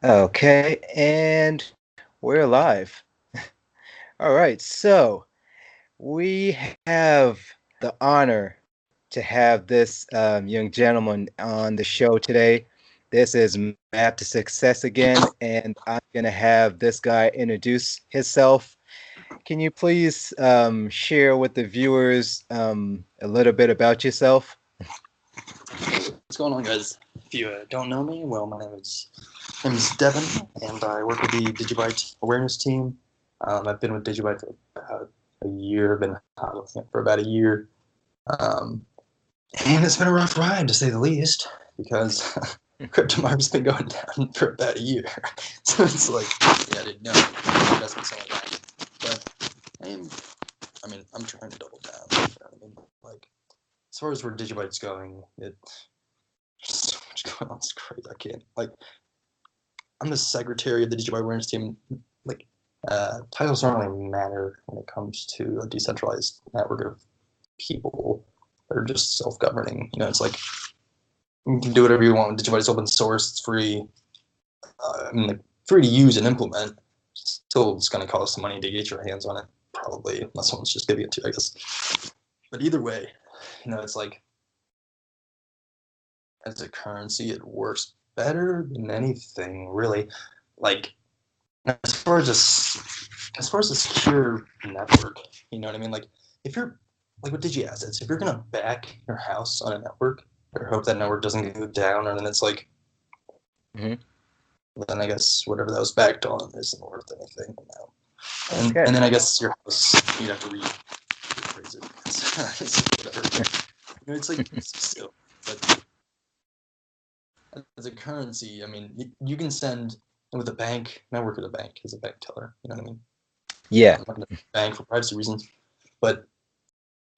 Okay, and we're live. All right, so we have the honor to have this young gentleman on the show today. This is Map to Success again, and I'm going to have this guy introduce himself. Can you please share with the viewers a little bit about yourself? What's going on, guys? If you don't know me, well, my name is Devon, and I work with the Digibyte awareness team. I've been with Digibyte for about a year. I've been with it for about a year, um, and it's been a rough ride to say the least because crypto market's been going down for about a year. So it's like, yeah, I didn't know investments and all that, but I am. I'm trying to double down. You know what I mean? Like, as far as where Digibyte's going, so much going on. It's crazy. I can't like. I'm the secretary of the Digibyte awareness team. Like, titles don't really matter when it comes to a decentralized network of people that are just self-governing. It's like you can do whatever you want. Digibyte's open source. It's free. Like free to use and implement. Still, it's going to cost some money to get your hands on it, probably, unless someone's just giving it to you, I guess. But either way, it's like as a currency, it works better than anything, really. Like as far as a secure network, you know what I mean? Like if you're like with digi assets, if you're gonna back your house on a network or hope that network doesn't go down, and then it's like, Hmm. then I guess whatever that was backed on isn't worth anything now. And Okay. and then I guess your house you'd have to rephrase it. It's whatever. It's like still, but as a currency, I mean, you can send with a bank. I work at a bank as a bank teller. You know what I mean? Yeah. I'm not going to bank for privacy reasons, but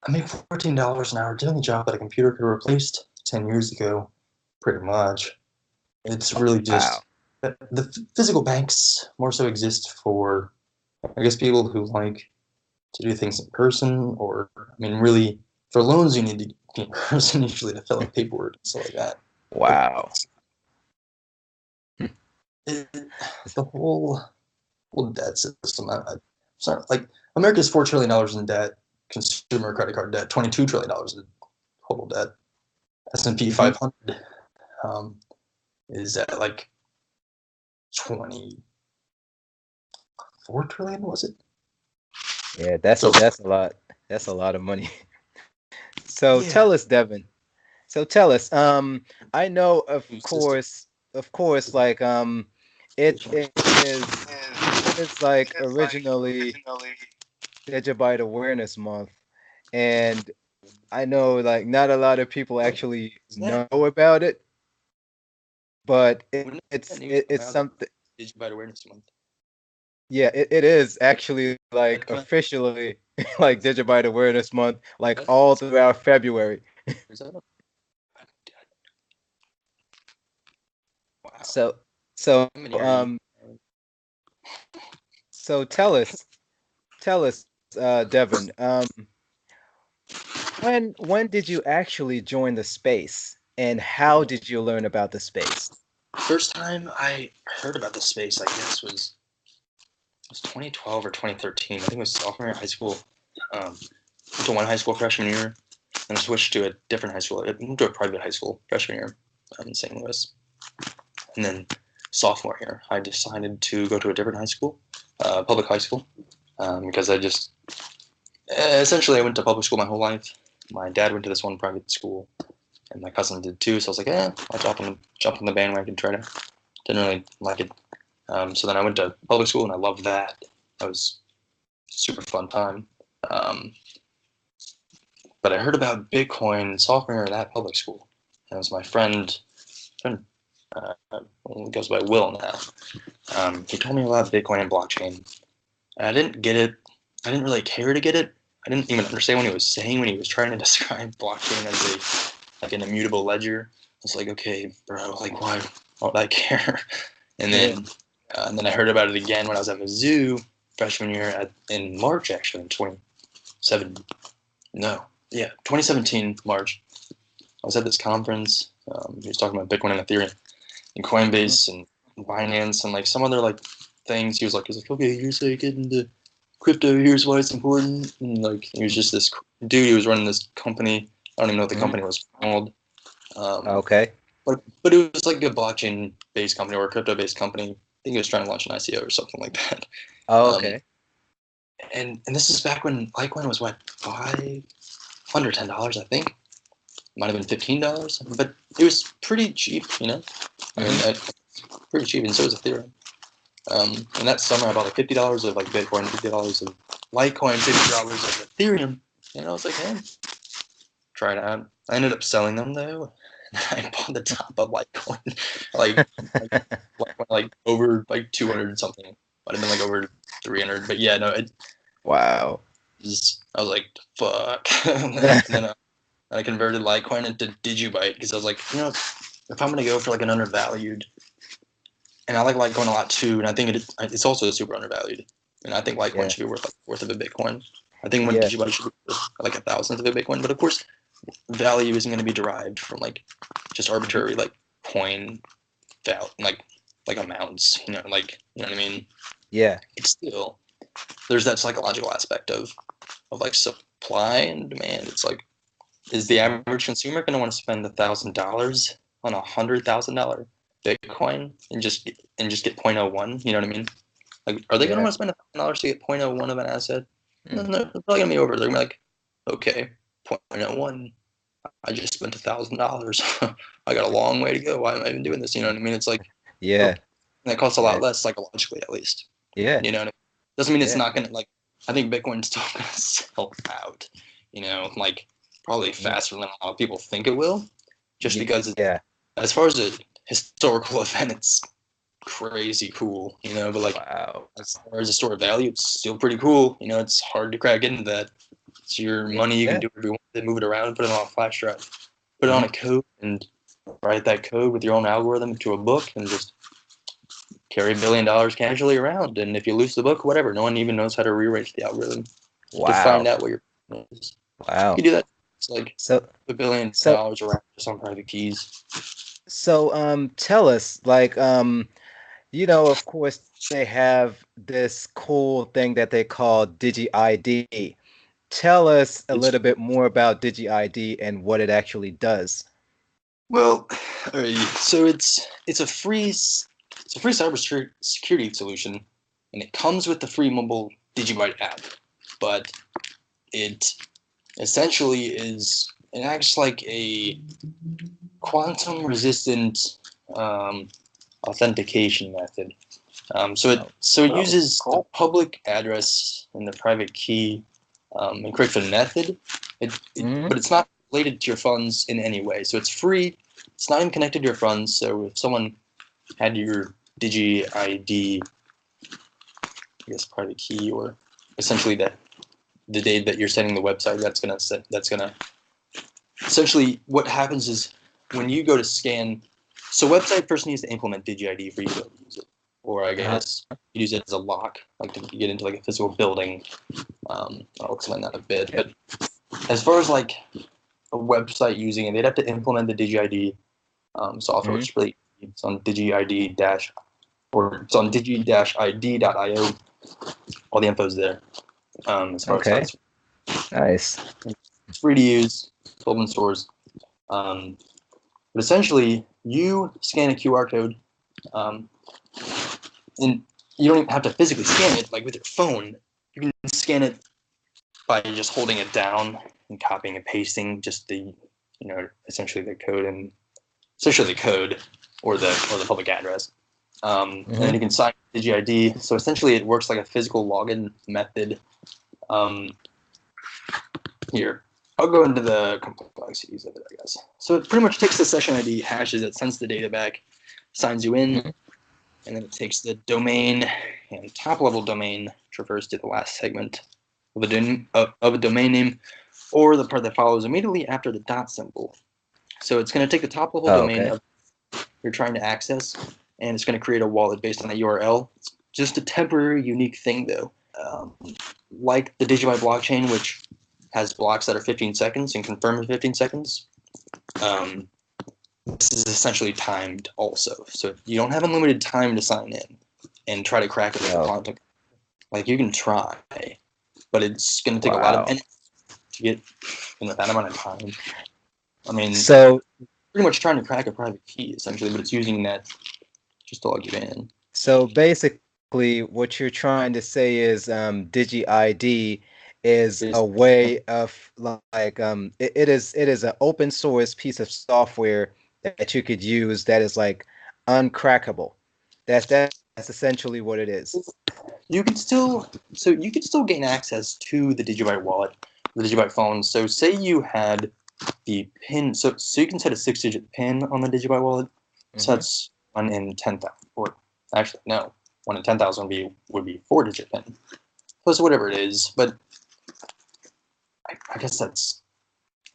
I make $14 an hour doing a job that a computer could have replaced 10 years ago, pretty much. It's really Wow. just the physical banks more so exist for, I guess, people who like to do things in person, or, I mean, really, for loans, you need to be in person usually to fill out paperwork and stuff like that. But Wow. it, the whole debt system, it's not like America's $4 trillion in debt, consumer credit card debt, $22 trillion in total debt. S&P Hmm. 500 um, is at like 24 trillion, was it? Yeah, that's a So that's a lot. That's a lot of money. So yeah, tell us, Devin. So tell us, I know, new system. of course, like, it is like originally Digibyte Awareness Month, and I know like not a lot of people actually Is that know about it, but when did that it's news it, come it's out that something. Digibyte Awareness Month? Yeah, it is actually Did like it come out? officially like Digibyte Awareness Month, like What? all throughout February. Is that wow? So so I'm in here. so tell us, Devin, when did you actually join the space, and how did you learn about the space? First time I heard about this space, I guess, was 2012 or 2013. I think it was sophomore year of high school. Went to one high school freshman year, and I switched to a different high school. I moved to a private high school freshman year in St. Louis. And then sophomore year, I decided to go to a different high school, public high school, because essentially I went to public school my whole life. My dad went to this one private school, and my cousin did too. So I was like, I'll jump on the bandwagon. Try to didn't really like it. So then I went to public school, and I loved that. That was a super fun time. Um, but I heard about Bitcoin sophomore year at that public school. And it was my friend goes by Will now. He told me about Bitcoin and blockchain. And I didn't get it. I didn't really care to get it. I didn't even understand what he was saying when he was trying to describe blockchain as an immutable ledger. I was like, okay, bro, like why would I care? And Yeah. then I heard about it again when I was at Mizzou freshman year in March, actually, in 27. No, yeah, 2017 March. I was at this conference. He was talking about Bitcoin and Ethereum and Mhm. Coinbase, and Binance and like some other like things. He was like, okay, here's how you get into crypto. Here's why it's important. And like he was just this dude. He was running this company. I don't even know what the Hmm. company was called. Um, Okay. but it was like a blockchain based company or a crypto based company. I think he was trying to launch an ICO or something like that. Oh, Um, okay. and this is back when Litecoin was what, five under $10, I think. Might have been $15, but it was pretty cheap, you know. I mean, Hmm. pretty cheap, and so was Ethereum. And that summer, I bought like $50 of like Bitcoin, $50 of Litecoin, $50 of Ethereum, and I was like, hey, try it out. I ended up selling them though. I bought the top of Litecoin, like like over like 200 something. Might have been like over 300, but yeah, no, it Wow. was. I was like, fuck. And then I converted Litecoin into Digibyte because I was like, if I'm gonna go for like an undervalued, and I like Litecoin a lot too, and I think it's also super undervalued, and I think Litecoin Yeah. should be worth like worth of a Bitcoin. I think when Yeah. Digibyte should be worth like a thousandth of a Bitcoin, but of course, value isn't going to be derived from like just arbitrary like coin value, like amounts. You know what I mean. Yeah. It's still there's that psychological aspect of like supply and demand. It's like, is the average consumer going to want to spend $1,000 on $100,000 Bitcoin and just get point oh 0.01? You know what I mean? Like, are they going to Yeah. want to spend $1,000 to get point oh 0.01 of an asset? No, Mm. they're probably going to be over. They're going to be like, okay, point oh 0.01. I just spent $1,000. I got a long way to go. Why am I even doing this? You know what I mean? It's like, Yeah. okay, and that costs a lot Yeah. less psychologically, at least. Yeah. You know what I mean? Doesn't mean it's Yeah. not gonna like. I think Bitcoin's still gonna sell out. Like probably Mm. faster than a lot of people think it will, just because Yeah. as far as a historical event, it's crazy cool. But like Wow. as far as a store of value, it's still pretty cool. It's hard to crack into that. It's your Yeah. money. You can Yeah. do whatever you want with it, move it around, put it on a flash drive, put it on Hmm. a code, and write that code with your own algorithm to a book, and just carry $1 billion casually around. And if you lose the book, whatever. No one even knows how to rewrite the algorithm to find Wow. out what your is. You Wow. can do that. It's like So $1 billion so around just on private keys. tell us, like, of course they have this cool thing that they call Digi ID. Tell us a It's little bit more about Digi ID and what it actually does. well, all right. So it's a free cyber security solution, and it comes with the free mobile Digibyte app. But it essentially it acts like a quantum resistant um, authentication method. Oh. So it uses the public address and the private key encryption method, Hmm. but it's not related to your funds in any way. So it's free. It's not even connected to your funds. So if someone had your Digi ID, I guess private key, or essentially the date that you're setting the website, that's gonna essentially what happens is when you go to scan. So website first needs to implement DigiID for you to use it, or I Uh-huh. guess you use it as a lock, like to get into like a physical building. I'll explain that a bit. Yeah. But as far as like a website using it, they'd have to implement the DigiID software. Hmm. It's really it's on DigiID dash or it's on digi-id.io. All the info's there. As far as how Okay. Nice. it's free to use, it's open source. Um, but essentially, you scan a QR code, um, and you don't even have to physically scan it like with your phone. You can scan it by just holding it down and copying and pasting just essentially the code and essentially the code or the public address. And then Hmm. you can sign DigiID. So essentially, it works like a physical login method. Um, Here, I'll go into the complexities of it, I guess. So it pretty much takes the session ID, hashes it, sends the data back, signs you in, Hmm. and then it takes the domain and top level domain, which refers to the last segment of a domain name, or the part that follows immediately after the dot symbol. So it's going to take the top level Oh, domain okay. of you're trying to access, and it's going to create a wallet based on that URL. It's just a temporary, unique thing, though. Um, like the Digibyte blockchain, which has blocks that are 15 seconds and confirm in 15 seconds. Um, this is essentially timed also. So you don't have unlimited time to sign in and try to crack it with the Oh, quantum. Like you can try, but it's going to take a lot of wow. energy to get in that amount of time. I mean, So pretty much trying to crack a private key essentially, but it's using that just to log you in. So basically, what you're trying to say is DigiID is Is a way of like it is an open source piece of software that you could use that is like uncrackable. That's essentially what it is. you can still you can still gain access to the Digibyte wallet, the Digibyte phone. So say you had the pin, so you can set a 6-digit pin on the Digibyte wallet. So Hmm. that's 1 in 10,000, or actually no, 1 in 10,000 would be 4-digit pin. Plus whatever it is, but I guess that's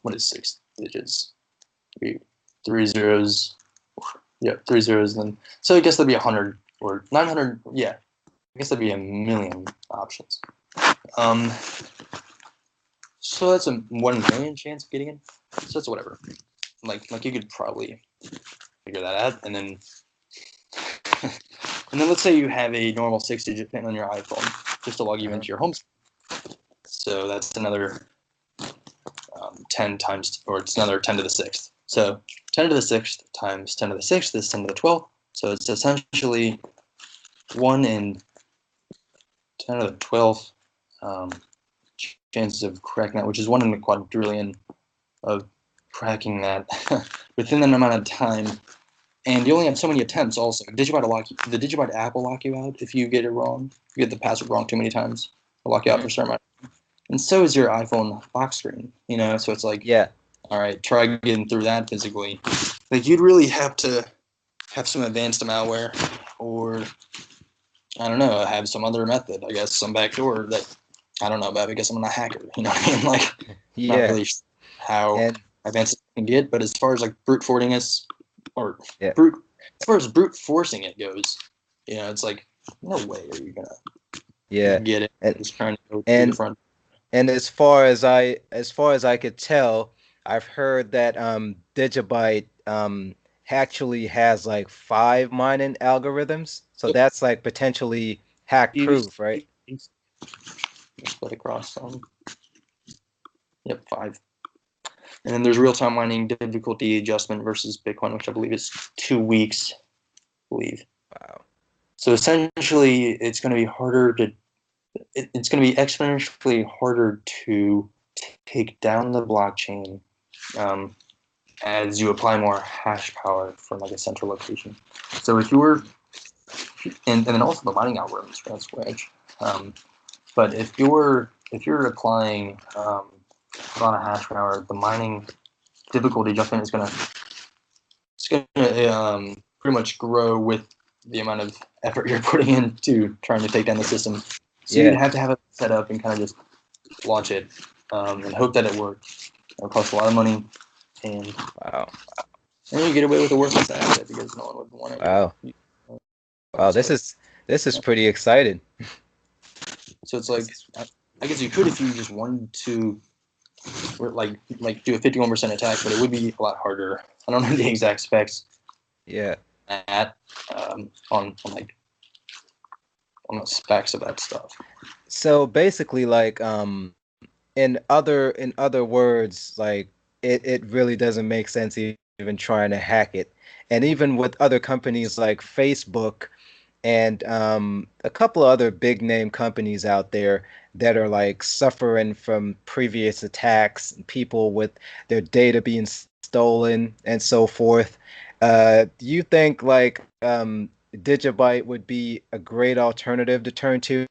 what is 6 digits? Be 3 zeros. Yeah, 3 zeros. Then so I guess that'd be 100 or 900. Yeah, I guess that'd be a million options. Um, so that's a 1 million chance of getting in. So that's whatever. Like you could probably figure that out, and then let's say you have a normal 6-digit pin on your iPhone just to log you Uh-huh. into your home. So that's another 10 times, or it's another 10 to the sixth. So 10 to the sixth times 10 to the sixth is 10 to the 12th. So it's essentially 1 in 10 to the 12th um, chances of cracking that, which is 1 in a quadrillion of cracking that within that amount of time. And you only have so many attempts. Also, the Digibyte app will lock you out if you get it wrong. If you get the password wrong too many times, it'll lock you out for Hmm. a certain amount. And so is your iPhone lock screen. So it's like, Yeah. all right, try getting through that physically. Like you'd really have to have some advanced malware, or I don't know, have some other method. I guess some backdoor that I don't know about because I'm not a hacker. You know what I mean? Like, not Yeah. really sure how And advanced it can get. But as far as like brute forcing us, or yeah. brute, as far as brute forcing it goes, it's like no way are you gonna Yeah. get it And just trying to go through the and front. And as far as I could tell, I've heard that Digibyte actually has like 5 mining algorithms. So Yep. that's like potentially hack Use proof, right? split across. Yep, 5. And then there's real time mining difficulty adjustment versus Bitcoin, which I believe is 2 weeks. I believe. Wow. So essentially, it's going to be exponentially harder to take down the blockchain um, as you apply more hash power from like a central location. So if you were, and then also the mining algorithms, that's which. But if you're applying a lot of hash power, the mining difficulty adjustment is gonna pretty much grow with the amount of effort you're putting into trying to take down the system. So you'd Yeah. have to have it set up and kind of just launch it and hope that it works. It'll cost a lot of money, and Wow. then you get away with a worthless asset because no one would want Wow. to. Wow. This So, is this is pretty exciting. so it's This like is, I guess you could if you just wanted to, like do a 51% attack, but it would be a lot harder. I don't know the exact specs yeah. at on the specs of that stuff. So basically, like in other words, like it really doesn't make sense even trying to hack it. And even with other companies like Facebook and a couple of other big name companies out there that are like suffering from previous attacks, people with their data being stolen and so forth. Do you think like Digibyte would be a great alternative to turn to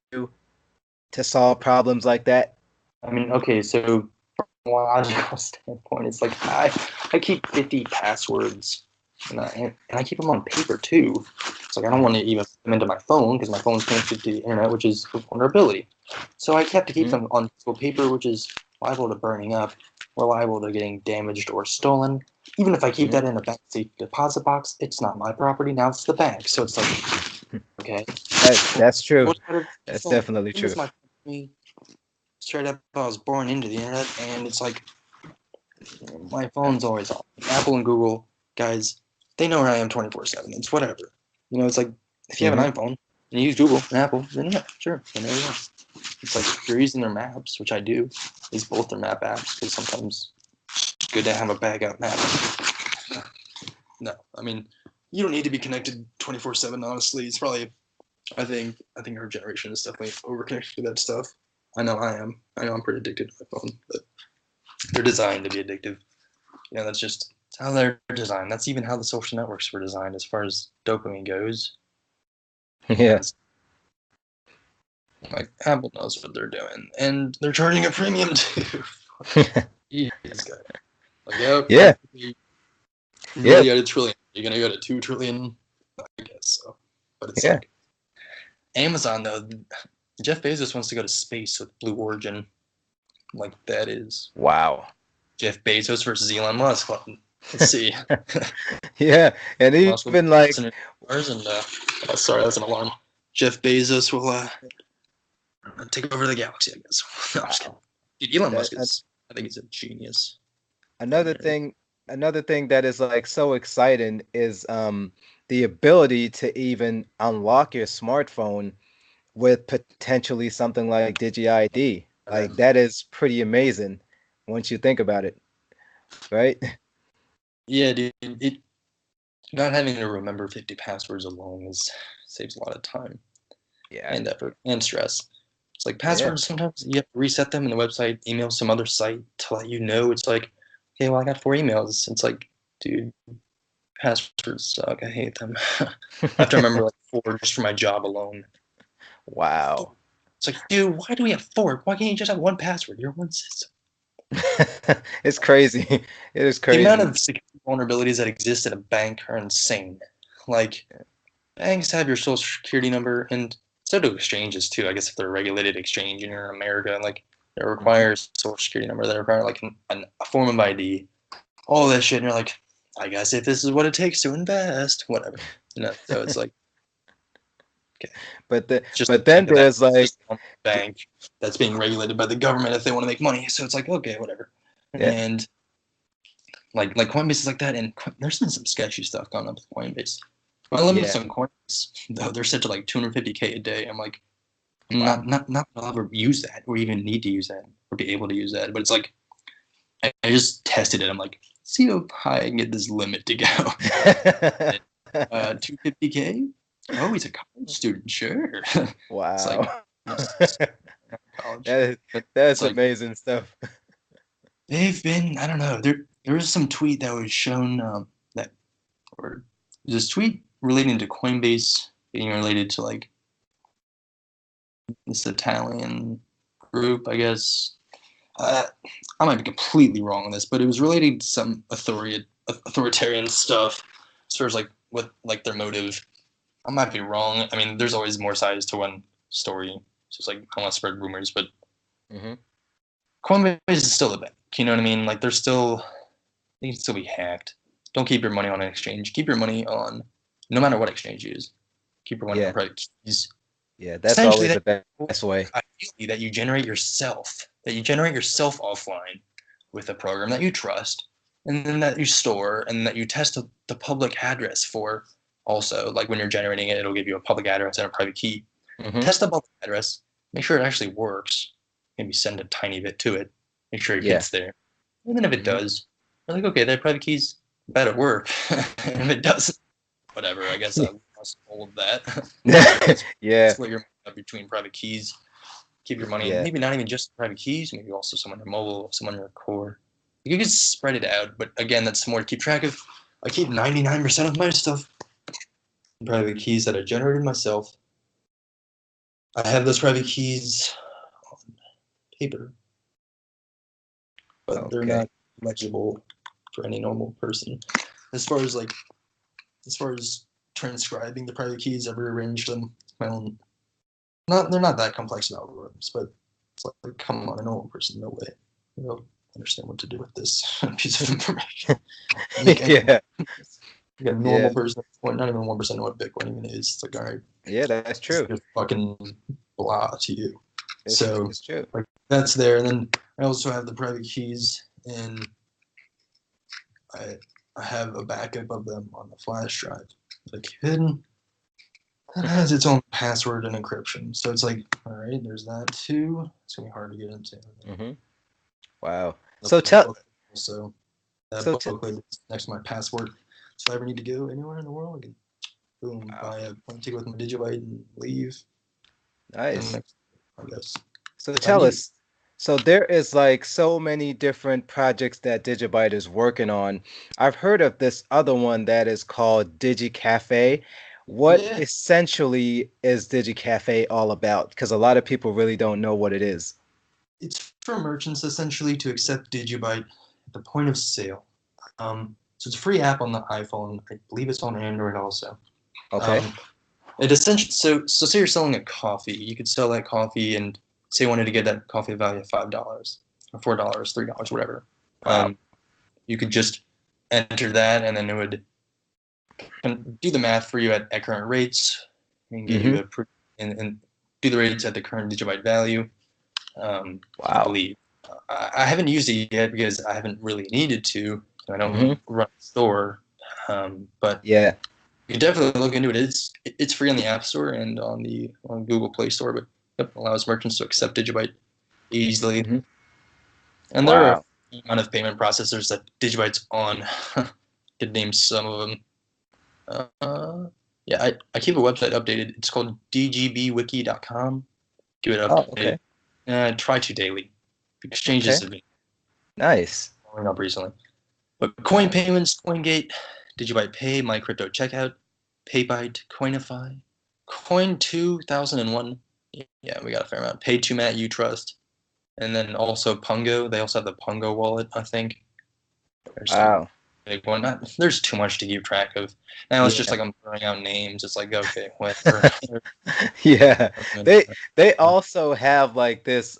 solve problems like that? I mean, okay, so from a logical standpoint, it's like I keep 50 passwords, and I keep them on paper too. It's like I don't want Hmm. to even put them into my phone because my phone's connected to the internet, which is a vulnerability. So I have to keep Hmm. them on physical paper, which is liable to burning up, or liable to getting damaged or stolen. Even if I keep Hmm. that in a bank safe deposit box, it's not my property now; it's the bank. So it's like, okay, That's true. what kind of That's phone? definitely This is true. my straight up. I was born into the internet, and it's like my phone's always on. Apple and Google. guys, they know where I am 24/7. It's whatever. It's like if you have Mm-hmm. an iPhone and you use Google and Apple, then yeah, sure, then there you go. It's like if you're using their maps, which I do, use both their map apps because sometimes it's good to have a bag up map. No, I mean you don't need to be connected 24/7. Honestly, it's probably I think our generation is definitely overconnected to that stuff. I know I am. I know I'm pretty addicted to my phone, but they're designed to be addictive. That's how they're designed. That's even how the social networks were designed as far as dopamine goes. Yeah. As like Apple knows what they're doing, and they're charging a premium too. Yes, guy. Like, yep, Yeah. you're Yeah. really at a trillion. You're gonna go to 2 trillion, I guess so. But it's Yeah. like Amazon though. Jeff Bezos wants to go to space with Blue Origin. Like that is Wow. Jeff Bezos versus Elon Musk. Let's see. Yeah. And Musk will even like, and oh, sorry, that's an alarm. Jeff Bezos will take over the galaxy, I guess. No, I'm just kidding. wow. Dude, Elon That Musk is, I think he's a genius. another thing, another thing that is like so exciting is the ability to even unlock your smartphone with potentially something like Digi-ID. Like that is pretty amazing once you think about it, right? Yeah, dude. Not having to remember 50 passwords alone saves a lot of time Yeah. and effort and stress. It's like Yeah. passwords, sometimes you have to reset them in the website, email some other site to let you know. It's like, okay, well, I got 4 emails. It's like, dude, passwords suck. I hate them. I have to remember like 4 just for my job alone. Wow. It's like, dude, why do we have 4? Why can't you just have one password? You're one system. It's crazy. It is The amount crazy. of security vulnerabilities that exist at a bank are insane. Like, banks have your social security number, and so do exchanges too. I guess if they're a regulated exchange and you're in America, like, it Mhm. requires social security number. They require like a form of ID, all that shit. And you're like, I guess if this is what it takes to invest, whatever. So it's like, okay. But the It's just a but then bank that there's it's like just a bank that's being regulated by the government if they want to make money. So it's like, okay, whatever. yeah. And like Coinbase is like that, and there's been some sketchy stuff going on with Coinbase. My limits Yeah. on Coinbase, though, they're set to like 250K a day. I'm like, Wow. not that I'll ever use that or even need to use that or be able to use that. But it's like I just tested it. I'm like, see how high I can get this limit to go. 250K. Oh, he's a college student, sure. It's like Wow. college, That is, but it's that's like amazing stuff. they've been. I don't know. There was some tweet that was shown that or this tweet relating to Coinbase being related to like this Italian group, I guess. Uh, I might be completely wrong on this, but it was relating to some authoritarian stuff, as far as like what like their motive. I might be wrong. I mean, there's always more sides to one story. It's just like I don't want to spread rumors, but Hmm. Coinbase is still a bank. You know what I mean? Like they can still be hacked. Don't keep your money on an exchange. Keep your money on no matter what exchange you use. Keep your money on Yeah. private keys. Yeah. That's Essentially, always that the best way. ideally that you generate yourself. That you generate yourself offline with a program that you trust, and then that you store, and that you test the public address for. Also, like when you're generating it, it'll give you a public address and a private key. Hmm. Test the public address. Make sure it actually works. Maybe send a tiny bit to it. Make sure it Yeah. gets there. And then if it Hmm. does, you're like, okay, that private key's better work. And if it doesn't, whatever. I guess I lost all of that. I guess Yeah. split your money up between private keys. Keep your money, Yeah. maybe not even just private keys, maybe also some on your mobile, some on your core. You can just spread it out, but again, that's more to keep track of. I keep 99% of my stuff in private keys that I generated myself. I have those private keys on paper, but they're Okay. not legible for any normal person. As far as like, as far as transcribing the private keys, I've rearranged them my own. Not they're not that complex in algorithms, but it's like come on, a normal person, no way. They'll understand what to do with this piece of information. Make any Yeah. you got a normal Yeah. person, well, not even 1% know what Bitcoin even is. It's like, all right, Yeah. That's it's true. just fucking blah to you. So It's true. like that's there, and then I also have the private keys, and I I have a backup of them on the flash drive that I keep hidden. That has its own password and encryption. So it's like, all right, there's that too. It's gonna be hard to get into. Mm-hmm. Wow. The So tell book, so that so t booklet is next to my passport. So if I ever need to go anywhere in the world, I can boom, wow. buy a plane ticket with my Digibyte and leave. And Nice. next, I guess So if I tell need it. us, so there is like so many different projects that Digibyte is working on. I've heard of this other one that is called DigiCafe. What Yeah, essentially is DigiCafe all about? Because a lot of people really don't know what it is. it's for merchants essentially to accept Digibyte at the point of sale. So it's a free app on the iPhone. I believe it's on Android also. Okay. Um, it essentially so say you're selling a coffee. You could sell that coffee and say you wanted to get that coffee value of $5 or $4, $3, whatever. Wow. Um, you could just enter that, and then it would do the math for you at current rates and get Mm-hmm. you and do the rates at the current Digibyte value. I Wow. believe. I haven't used it yet because I haven't really needed to. I don't Mm-hmm. run a store, but Yeah. you can definitely look into it. It's free on the App Store and on Google Play Store, but it allows merchants to accept Digibyte easily. Mm-hmm. And there are Wow. a amount of payment processors that Digibyte's on. Could name some of them. Yeah, I keep a website updated. It's called dgbwiki.com. Keep it Oh, updated. okay. Try to daily. Exchanges Okay. have been Nice. going up recently. But coin Nice. payments, CoinGate, Digibyte Pay, My Crypto Checkout, PayByte, Coinify, Coin 2001. Yeah, we got a fair amount. Pay2Mat, Utrust, and then also Pungo. They also have the Pungo wallet, I think. There's like Wow. big one. There's too much to keep track of. Now it's just Yeah. like I'm throwing out names. It's like okay, whatever. Yeah. They also have like this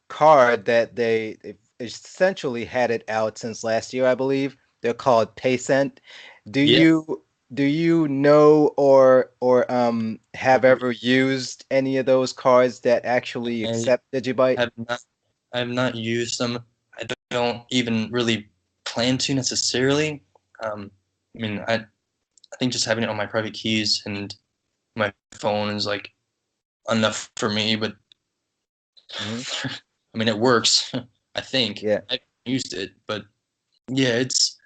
card that they essentially had it out since last year, I believe. They're called PayCent. Do Yeah, you know or have ever used any of those cards that actually I accept Digibyte? have not. I have not used them. I don't even really plan to necessarily. I mean, I think just having it on my private keys and my phone is like enough for me. But Hmm. I mean, it works. I think Yeah, I used it, but yeah, it's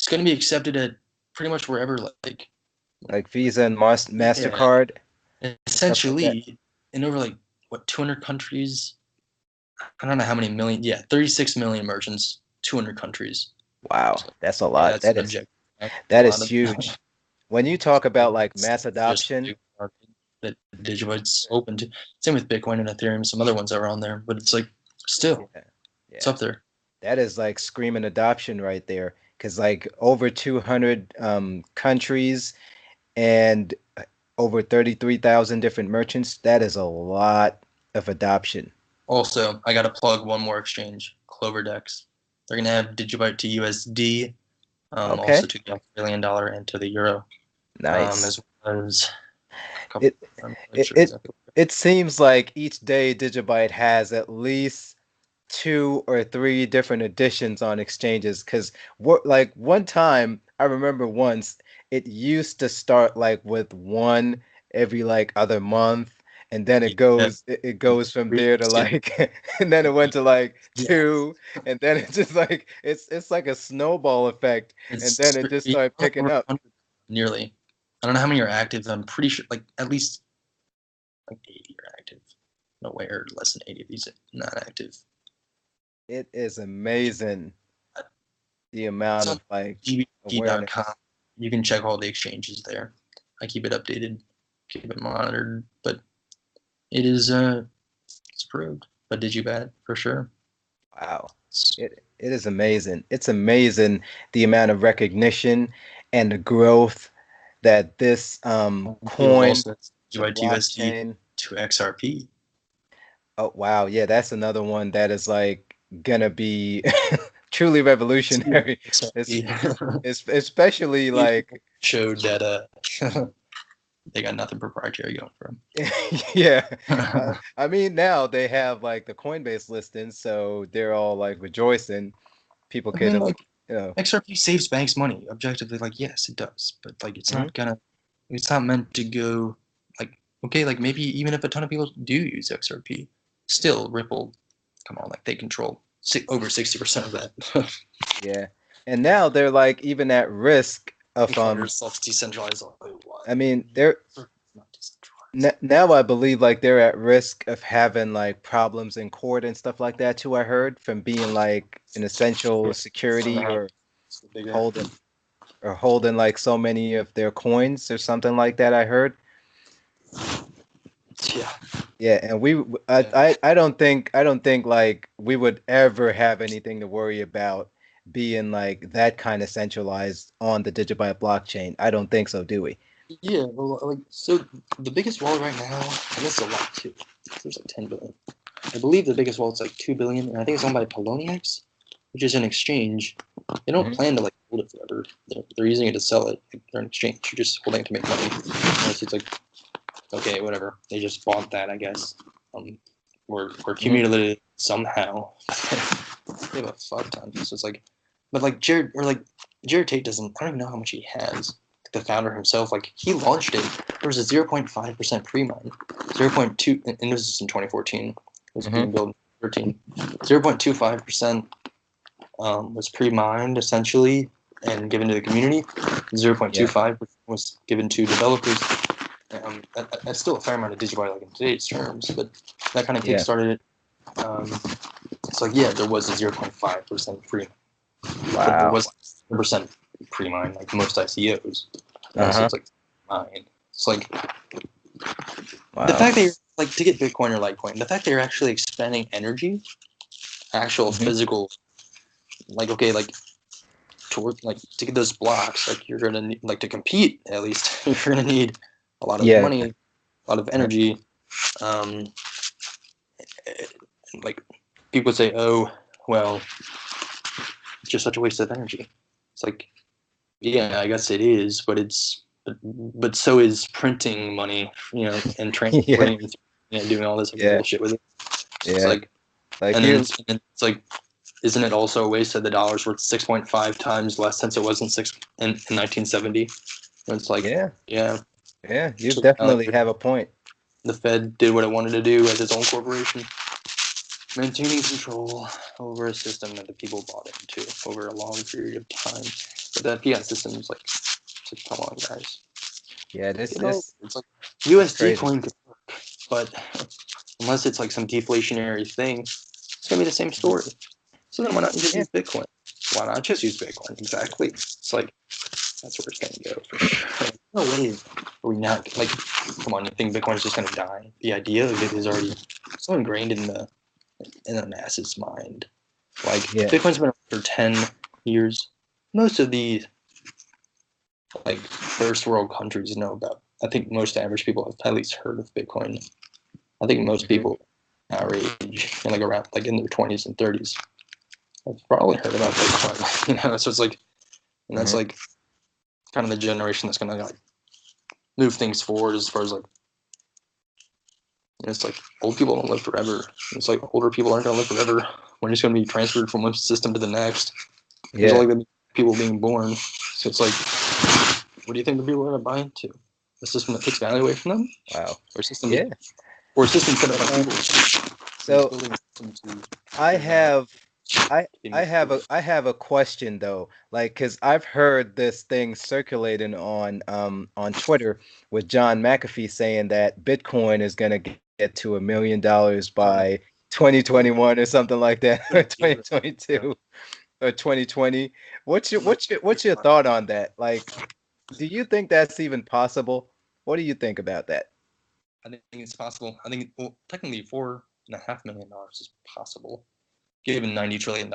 going to be accepted at pretty much wherever. Like, like Visa and yeah, Mastercard, stuff like that. essentially in over like what 200 countries. I don't know how many million. Yeah, 36 million merchants, 200 countries. Wow, So that's a yeah, lot. that's subject. That's a That is lot of. huge. When you talk about like mass It's just a adoption, big market that Digibyte's open to. Same with Bitcoin and Ethereum, some other ones that are on there, but it's like yeah, still, it's yeah, up there. that is like screaming adoption right there. Because like over 200 countries and over 33,000 different merchants, that is a lot of adoption. Also, I got to plug one more exchange, CloverDex. They're gonna have Digibyte to USD, Okay, also to the Australian dollar and to the euro, nice. as well as a couple. It I'm not it sure it, exactly. it seems like each day Digibyte has at least two or three different editions on exchanges because what like one time I remember once it used to start like with one every like other month and then Yeah, it goes from there to yeah, like and then it went to like yeah. two and then it's just like it's like a snowball effect and then it just It's started picking over up. 100 nearly. I don't know how many are active. I'm pretty sure like at least like 80 are active. No way, or less than 80 of these are not active. It is amazing the It's amount on of like gbp.com. awareness. You can check all the exchanges there. I keep it updated, keep it monitored, but it is it's approved. But did you bet for sure? Wow. It is amazing. It's amazing the amount of recognition and the growth that this It coin, also the Digibyte USD blockchain. to XRP. Oh wow, yeah, that's another one that is like gonna be truly revolutionary. It's, XRP it's especially like showed that they got nothing proprietary going for yeah. them. I mean now they have like the Coinbase listing, so they're all like rejoicing. People I mean, could like Oh. XRP saves banks money. Objectively, like yes, it does, but like Hmm. it's not meant to go like okay, like maybe even if a ton of people do use XRP, still Ripple, come on, like they control over 60% of that. Yeah. And now they're like even at risk of Call yourself decentralized. I mean, they're Not decentralized. now I believe like they're at risk of having like problems in court and stuff like that too, I heard, from being like an essential security or It's the bigger. holding holding like so many of their coins or something like that, I heard. Yeah. Yeah, and Yeah. I don't think like we would ever have anything to worry about being like that kind of centralized on the Digibyte blockchain. I don't think so, do we? Yeah, well, like so, the biggest wallet right now, and this is a lot too. There's like 10 billion. I believe the biggest wallet's like 2 billion, and I think it's owned by Poloniex, which is an exchange. They don't Hmm. plan to like hold it forever. They're using it to sell it. Like, they're an exchange. You're just holding it to make money. And it's like okay, whatever. They just bought that, I guess. Or Hmm. accumulated it somehow. They have a fuck ton. So it's like, but like Jared Tate doesn't. I don't even know how much he has. The founder himself, like he launched it. There was a 0.5% pre-mine, 0.2, and this is in 2014. It was Hmm. being built in 13. 0.25% was pre-mined essentially and given to the community. Yeah. 0.25 was given to developers. That's still a fair amount of Digibyte like in today's terms, but that kind of Yeah. kickstarted it. It's like yeah, there was a 0.5% pre, but there Wow. was 1% pre-mine like most ICOs. So Uh-huh. it's like mine. It's like the Wow. fact that you're like to get Bitcoin or Litecoin, the fact that you're actually expending energy, actual Hmm. physical, like okay, like toward like to get those blocks, like you're gonna need, like to compete at least, you're gonna need a lot of Yeah. money, a lot of Uh-huh. energy. Um, like people would say, "Oh, well, it's just such a waste of energy." It's like, yeah, I guess it is, but so is printing money, and Yeah. transporting, doing all this like, Yeah. bullshit with it. It's Yeah. like, Like and then you it's like, isn't it also a waste that the dollar's worth 6.5 times less since it was in 1970? And it's like, yeah. yeah, Yeah, you so like definitely have a point. the Fed did what it wanted to do as its own corporation, maintaining control over a system that the people bought into over a long period of time. But that fiat system is like come on, guys. Yeah, It's like this USD crazy. coin could work, but unless it's like some deflationary thing, it's gonna be the same story. So then why not just Yeah. use Bitcoin? Why not just use Bitcoin? Exactly. It's like that's where it's gonna go for sure. No way are we not like come on, you think Bitcoin is just gonna die? The idea of it is already so ingrained in the masses' mind. Like Yeah. Bitcoin's been around for 10 years. Most of the like first world countries know about. I think most average people have at least heard of Bitcoin. I think most Hmm. people our age and like around like in their 20s and 30s have probably heard about Bitcoin. So it's like, and that's Hmm. like kind of the generation that's gonna like move things forward as far as like it's like old people don't live forever. It's like older people aren't gonna live forever. We're just gonna be transferred from one system to the next. There's Yeah. only gonna be people being born. So it's like, what do you think the people are gonna buy into? A system that takes value away from them, Wow. or a system, Yeah. or a system set up by Um, people? We're just so building a system to I figure out have to move forward. I have a question though. Like, cause I've heard this thing circulating on Twitter with John McAfee saying that Bitcoin is gonna get to $1 million by 2021 or something like that, or 2022 or 2020. What's your thought on that? Like, do you think that's even possible? What do you think about that? I think it's possible. I think well, technically $4.5 million is possible, given $90 trillion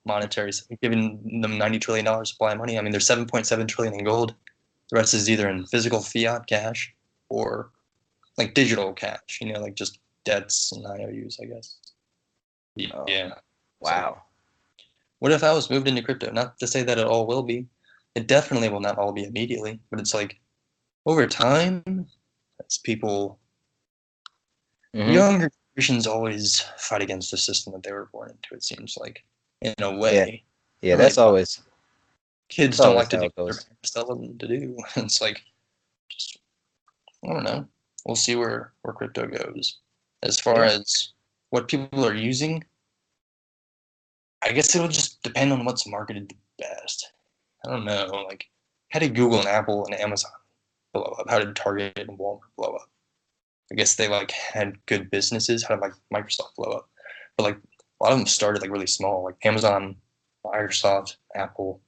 monetary, given them $90 trillion supply of money. I mean, there's 7.7 trillion in gold. The rest is either in physical fiat cash or like digital cash. Like just debts and IOUs, I guess. Oh, Yeah. It's like, wow. what if I was moved into crypto? Not to say that it all will be. It definitely will not all be immediately, but it's like over time, as people Hmm. younger generations always fight against the system that they were born into. It seems like, in a Yeah. way. Yeah, All right, that's kids don't always like to how do it what their goes. parents tell them to do. It's like, just, I don't know. We'll see where crypto goes. As far Yeah. as what people are using, I guess it'll just depend on what's marketed the best. I don't know. Like, how did Google and Apple and Amazon blow up? How did Target and Walmart blow up? I guess they like had good businesses. How did like Microsoft blow up? But like a lot of them started like really small. Like Amazon, Microsoft, Apple,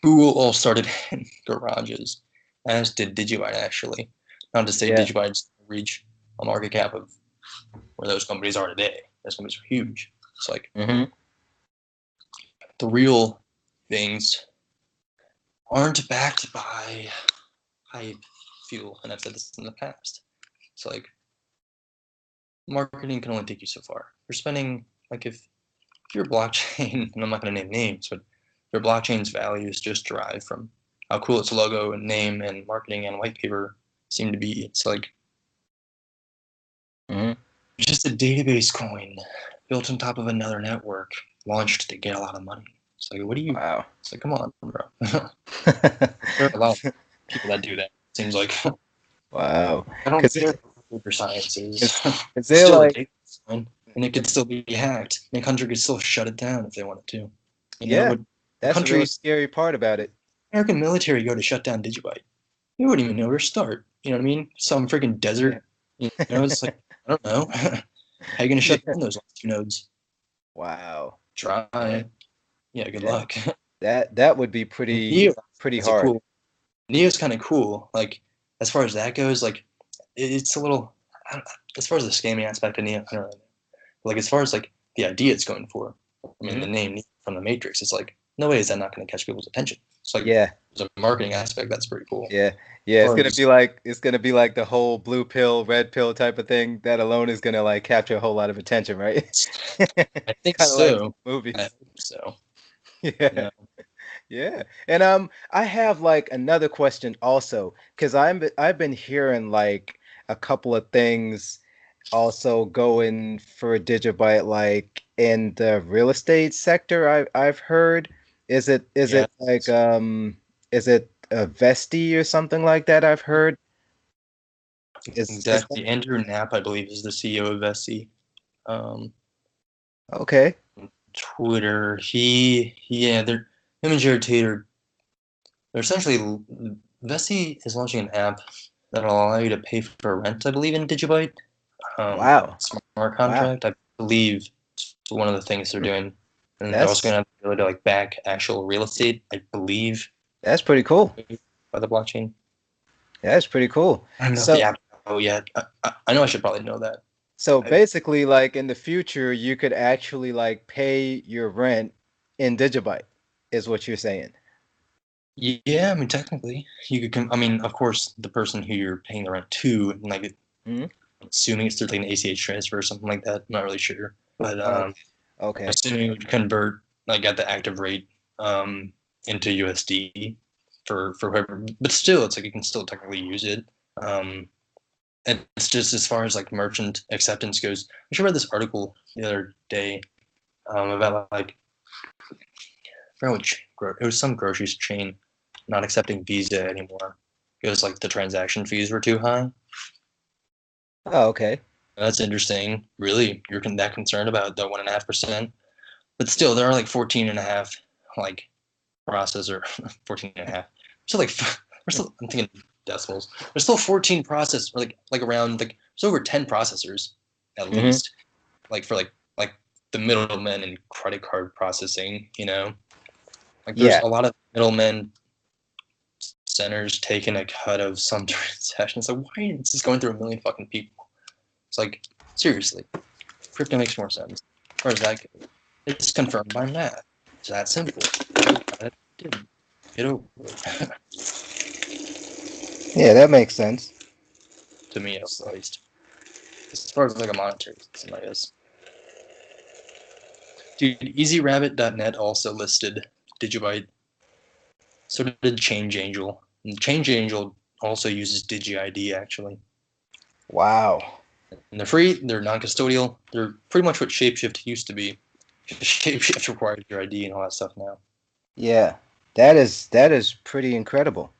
Google all started in garages. As did Digibyte actually. Not to say Yeah. Digibyte's reach a market cap of where those companies are today. Those companies are huge. It's like Hmm. the real things aren't backed by hype fuel, and I've said this in the past. It's like marketing can only take you so far. You're spending like if your blockchain, and I'm not going to name names, but your blockchain's value is just derived from how cool its logo and name and marketing and white paper seem to be. It's like Hmm. it's just a database coin built on top of another network launched to get a lot of money. It's like, what do you? Wow. It's like, come on, bro. There are a lot of people that do that. It seems like Wow. I don't Because care what computer science is. it's, It's they're still a like, database coin, and it could still be hacked. And a country could still shut it down if they wanted to. yeah, But a that's the real country scary part about it. American military go to shut down Digibyte. You wouldn't even know where to start. You know what I mean? Some freaking Yeah. desert. It's like I don't know. How you gonna shut Yeah. down those last two nodes? Wow. Try. Yeah, good Yeah. luck. That would be Neo pretty has a hard. cool. Neo's kind of cool. Like as far as that goes, like it's a little. I don't, as far as the scamming aspect of Neo, I don't really know. Like as far as like the idea it's going for, I mean the Hmm. name from the Matrix, it's like no way is that not going to catch people's attention. It's like Yeah. there's a marketing aspect that's pretty cool. Yeah. As Yeah. far as It's gonna be like the whole blue pill, red pill type of thing. That alone is gonna like capture a whole lot of attention, right? I think Kind of like so. I movies. hope so. Yeah. No. Yeah. And I have like another question also, because I've been hearing like a couple of things also going for Digibyte like in the real estate sector I've heard. Is Yeah. it like is it a Vesti or something like that I've heard? Is that Exactly. Andrew Knapp, I believe, is the CEO of SC. Um, okay? Twitter. Yeah, they're him and Jared Tater. They're essentially Vessi is launching an app that'll allow you to pay for rent, I believe, in Digibyte. Wow. Smart Wow. contract, I believe, it's one of the things they're Hmm. doing, and they're also That's going to have the ability to like back actual real estate, I believe, that's pretty cool. by the blockchain. That's pretty cool. I don't know if the So app. Oh yeah, I know I should probably know that. So I, basically, like in the future, you could actually like pay your rent in Digibyte, is what you're saying. Yeah, I mean, technically, you could. I mean, of course, the person who you're paying the rent to, like, Hmm. assuming it's through like an ACH transfer or something like that. I'm not really sure, but Okay. Okay. assuming it would convert like at the active rate um, into USD for whoever. But still, it's like you can still technically use it. Um, and it's just as far as like merchant acceptance goes. I actually read this article the other day about like I forgot it was some grocery chain not accepting Visa anymore because like the transaction fees were too high. Oh, okay. That's interesting. Really, you're that concerned about the 1.5%, but still, there are like 14 and a half like processor 14 and a half. So like we're still I'm thinking decimals. There's still 14 process or like around like there's over 10 processors at Hmm. least like for like the middlemen in credit card processing. Like there's Yeah. a lot of middlemen centers taking a cut of some transactions. Like, why is this going through a million fucking people? It's like, seriously, crypto makes more sense. As far as that goes, it's confirmed by math. It's that simple. It didn't. Get over it. Yeah, that makes sense. To me, at least. As far as like a monetary system, I guess. Dude, EasyRabbit.net also listed Digibyte. So did ChangeAngel. And ChangeAngel also uses DigiID actually. Wow. And they're free, they're non-custodial, they're pretty much what Shapeshift used to be. Shapeshift requires your ID and all that stuff now. Yeah, that is pretty incredible.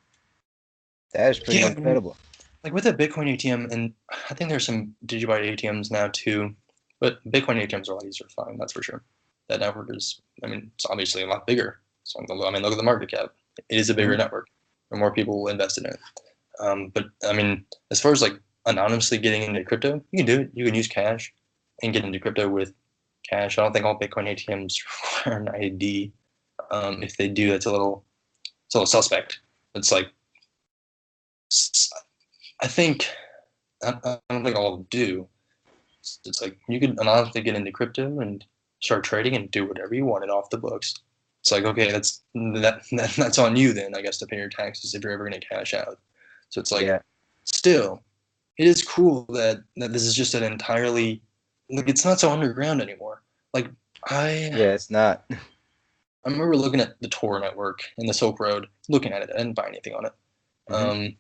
That is pretty Yeah, I mean, incredible. like with a Bitcoin ATM, and I think there's some Digibyte ATMs now too, but Bitcoin ATMs are a lot easier to find, that's for sure. That network is, I mean, it's obviously a lot bigger. So I mean, look at the market cap. It is a bigger Hmm. network, and more people invested in it. But I mean, as far as like anonymously getting into crypto, you can do it. You can use cash and get into crypto with cash. I don't think all Bitcoin ATMs require an ID. If they do, it's a little suspect. It's like I think I don't think all of them do. It's like you could anonymously get into crypto and start trading and do whatever you wanted off the books. It's like okay, that's on you then, I guess, to pay your taxes if you're ever going to cash out. So it's like Yeah, still, it is cool that this is just an entirely like it's not so underground anymore. Like I yeah, it's not. I remember looking at the Tor network and the Silk Road, looking at it. I didn't buy anything on it, Hmm.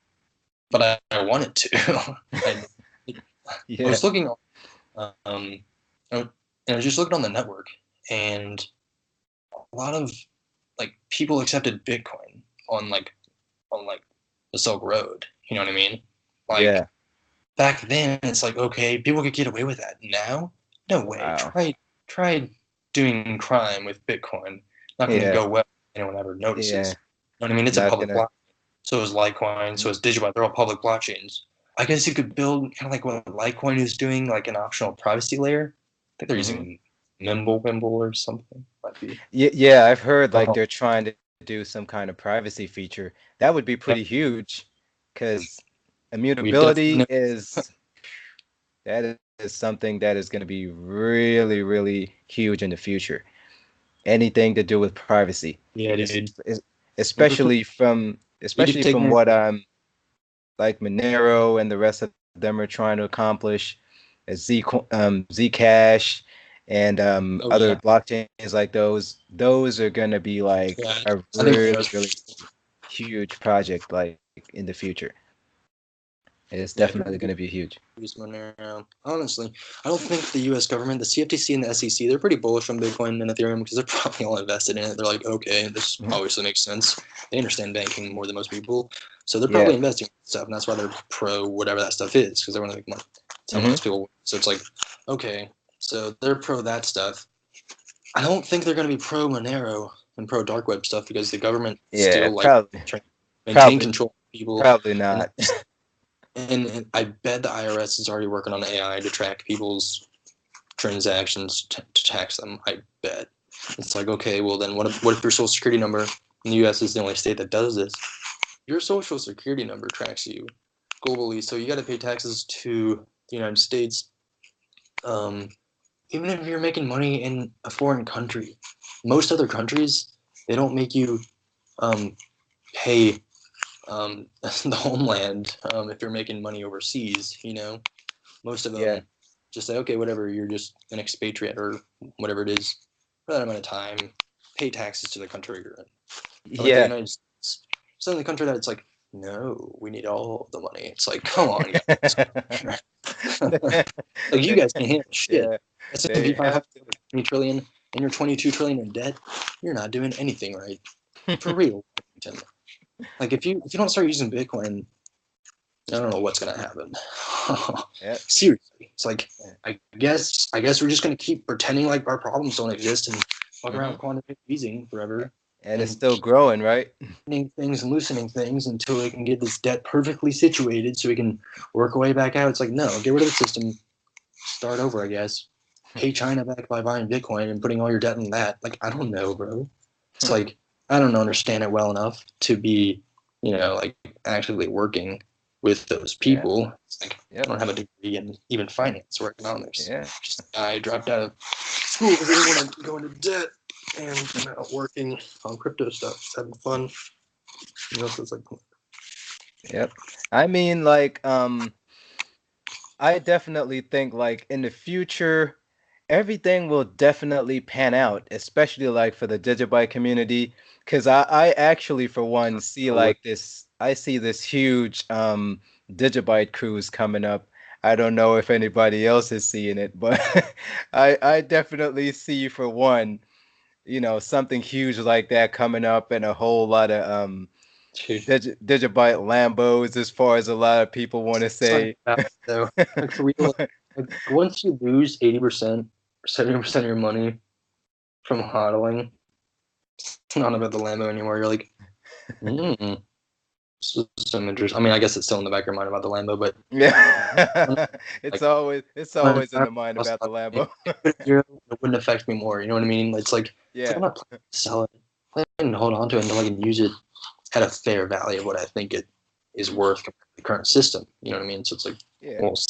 but I wanted to. I I Yeah, was looking um, and I was just looking on the network, and a lot of like people accepted Bitcoin on like the Silk Road. You know what I mean? Like yeah. back then, it's like okay, people could get away with that. Now, no way. Wow. Try doing crime with Bitcoin. Not going to Yeah, go well. If anyone ever yeah. notices. You know what I mean? It's a Not public gonna. block. So is Litecoin. Mhm. So is Digibyte. They're all public blockchains. I guess you could build kind of like what Litecoin is doing, like an optional privacy layer. I think they're Hmm. using Mimblewimble or something. Might be. Yeah, yeah. I've heard like Oh, they're trying to do some kind of privacy feature. That would be yeah. pretty huge, because We immutability definitely. is that is something that is going to be really, really huge in the future. Anything to do with privacy, Yeah, es- dude. es- You especially could take from more. what like Monero and the rest of them are trying to accomplish, Zcash and Oh other yeah. blockchains like those are gonna be like Yeah. a I think really, really Monero's. huge project like in the future. It's Yeah, definitely gonna be huge. use Monero. Honestly, I don't think the U.S. government, the CFTC, and the SEC, they're pretty bullish on Bitcoin and Ethereum because they're probably all invested in it. They're like, okay, this Mhm. obviously makes sense. They understand banking more than most people, so they're Yeah. probably investing in stuff, and that's why they're pro whatever that stuff is because they want to make money. That's how Hmm. most people. So it's like, okay, so they're pro that stuff. I don't think they're going to be pro Monero and pro dark web stuff because the government Yeah. still like Probably. trying to maintain Probably. control of people Probably and not. and I bet the IRS is already working on AI to track people's transactions to tax them. I bet. It's like, okay, well then what if your social security number in the US is the only state that does this? Your social security number tracks you globally, so you got to pay taxes to the United States. Um, Even if you're making money in a foreign country, most other countries they don't make you um, pay the homeland if you're making money overseas. You know, most of Yeah. them just say, okay, whatever, you're just an expatriate or whatever it is for that amount of time, pay taxes to the country you're in. But like the Yeah. United States, some of the country that it's like, no, we need all of the money. It's like, come on, guys. Like you guys can't handle shit. Yeah. S&P They 500 have to. 20 trillion and you're 22 trillion in debt. You're not doing anything right. For real. Like if you don't start using Bitcoin, I don't know what's gonna happen. Yep. Seriously, it's like I guess we're just gonna keep pretending like our problems don't exist and fuck around Hmm. with quantum easing forever And it's and still keep growing, right? tightening things and loosening things until we can get this debt perfectly situated so we can work our way back out. It's like no, get rid of the system, start over. I guess pay China back by buying Bitcoin and putting all your debt in that. Like I don't know, bro. It's like I don't understand it well enough to be, like actively working with those Yeah. people. It's like I Yep. don't have a degree in even finance or economics. Yeah. Just I dropped out of school because I didn't want to go into debt and I'm out working on crypto stuff, just having fun. So it's like Yep. I mean, like, I definitely think like in the future, everything will definitely pan out, especially like for the Digibyte community. Because I actually, for one, see oh, like I see this huge Digibyte cruise coming up. I don't know if anybody else is seeing it, but I definitely see for one, something huge like that coming up and a whole lot of Dude, Digibyte Lambos as far as a lot of people want to it's not say. about it, though. Like for real, like once you lose 80% or 70% of your money from hodling, it's not about the Lambo anymore. You're like, hmm, some interest. I mean, I guess it's still in the back of your mind about the Lambo, but Yeah. like it's always in the mind about the Lambo. it wouldn't affect me more. You know what I mean? It's like Yeah. I'm not planning to sell it. I'm planning to hold on to it until I can use it at a fair value of what I think it is worth compared to the current system. You know what I mean? So it's like, Yeah. well, it's